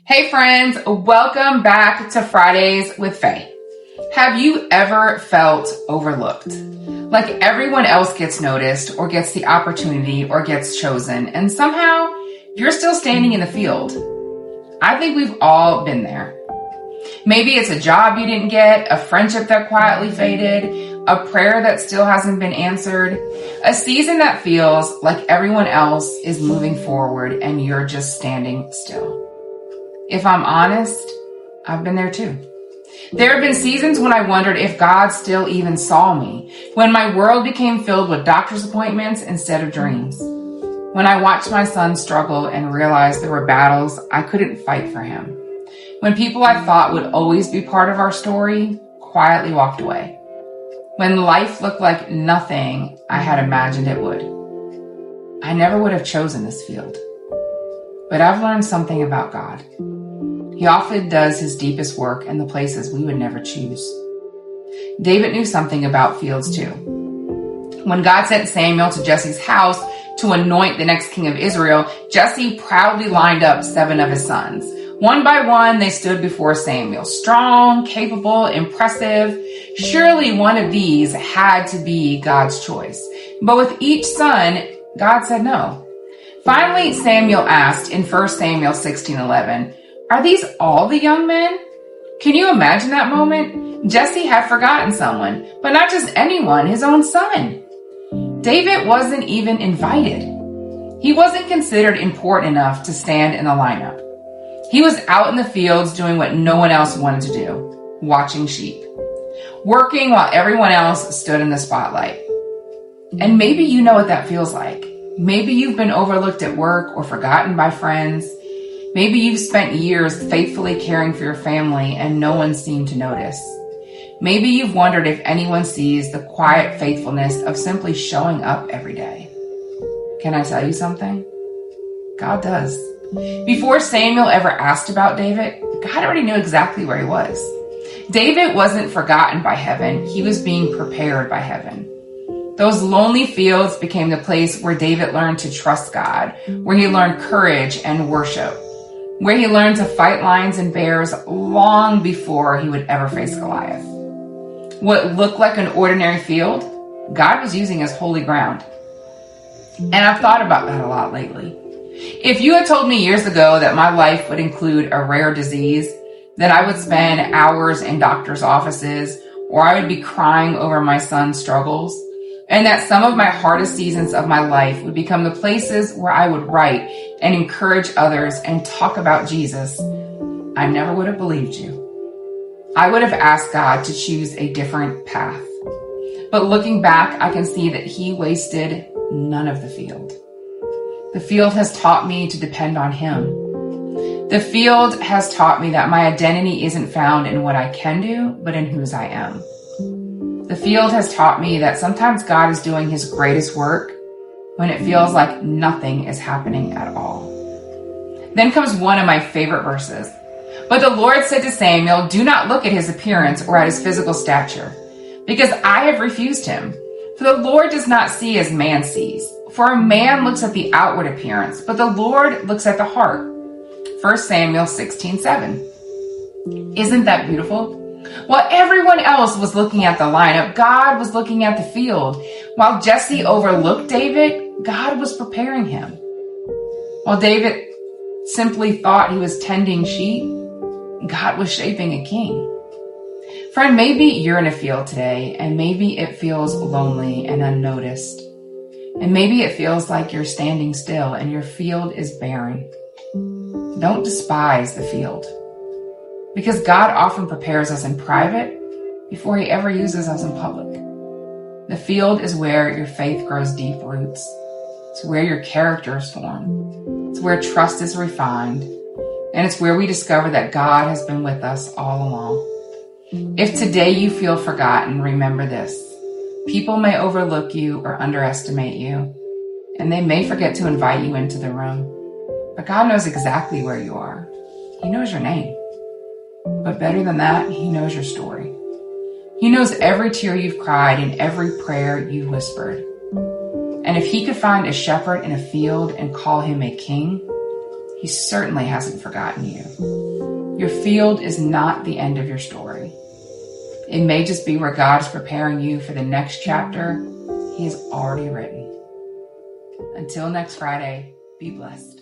Hey friends, welcome back to Fridays with Faye. Have you ever felt overlooked? Like everyone else gets noticed or gets the opportunity or gets chosen, and somehow you're still standing in the field. I think we've all been there. Maybe it's a job you didn't get, a friendship that quietly faded, a prayer that still hasn't been answered, a season that feels like everyone else is moving forward and you're just standing still. If I'm honest, I've been there too. There have been seasons when I wondered if God still even saw me, when my world became filled with doctor's appointments instead of dreams, when I watched my son struggle and realized there were battles I couldn't fight for him, when people I thought would always be part of our story quietly walked away, when life looked like nothing I had imagined it would. I never would have chosen this field, but I've learned something about God. He often does his deepest work in the places we would never choose. David knew something about fields too. When God sent Samuel to Jesse's house to anoint the next king of Israel, Jesse proudly lined up 7 of his sons. One by one, they stood before Samuel, strong, capable, impressive. Surely one of these had to be God's choice. But with each son, God said no. Finally, Samuel asked in 1 Samuel 16:11, "Are these all the young men?" Can you imagine that moment? Jesse had forgotten someone, but not just anyone, his own son. David wasn't even invited. He wasn't considered important enough to stand in the lineup. He was out in the fields doing what no one else wanted to do, watching sheep, working while everyone else stood in the spotlight. And maybe you know what that feels like. Maybe you've been overlooked at work or forgotten by friends. Maybe you've spent years faithfully caring for your family and no one seemed to notice. Maybe you've wondered if anyone sees the quiet faithfulness of simply showing up every day. Can I tell you something? God does. Before Samuel ever asked about David, God already knew exactly where he was. David wasn't forgotten by heaven. He was being prepared by heaven. Those lonely fields became the place where David learned to trust God, where he learned courage and worship, where he learned to fight lions and bears long before he would ever face Goliath. What looked like an ordinary field, God was using as holy ground. And I've thought about that a lot lately. If you had told me years ago that my life would include a rare disease, that I would spend hours in doctor's offices, or I would be crying over my son's struggles, and that some of my hardest seasons of my life would become the places where I would write and encourage others and talk about Jesus, I never would have believed you. I would have asked God to choose a different path. But looking back, I can see that he wasted none of the field. The field has taught me to depend on him. The field has taught me that my identity isn't found in what I can do, but in whose I am. The field has taught me that sometimes God is doing his greatest work when it feels like nothing is happening at all. Then comes one of my favorite verses. But the Lord said to Samuel, "Do not look at his appearance or at his physical stature, because I have refused him. For the Lord does not see as man sees. For a man looks at the outward appearance, but the Lord looks at the heart." 1 Samuel 16:7. Isn't that beautiful? While everyone else was looking at the lineup, God was looking at the field. While Jesse overlooked David, God was preparing him. While David simply thought he was tending sheep, God was shaping a king. Friend, maybe you're in a field today, and maybe it feels lonely and unnoticed. And maybe it feels like you're standing still and your field is barren. Don't despise the field, because God often prepares us in private before he ever uses us in public. The field is where your faith grows deep roots. It's where your character is formed. It's where trust is refined. And it's where we discover that God has been with us all along. If today you feel forgotten, remember this. People may overlook you or underestimate you, and they may forget to invite you into the room. But God knows exactly where you are. He knows your name. But better than that, he knows your story. He knows every tear you've cried and every prayer you've whispered. And if he could find a shepherd in a field and call him a king, He certainly hasn't forgotten you. Your field is not the end of your story. It may just be where God is preparing you for the next chapter He has already written. Until next Friday, be blessed.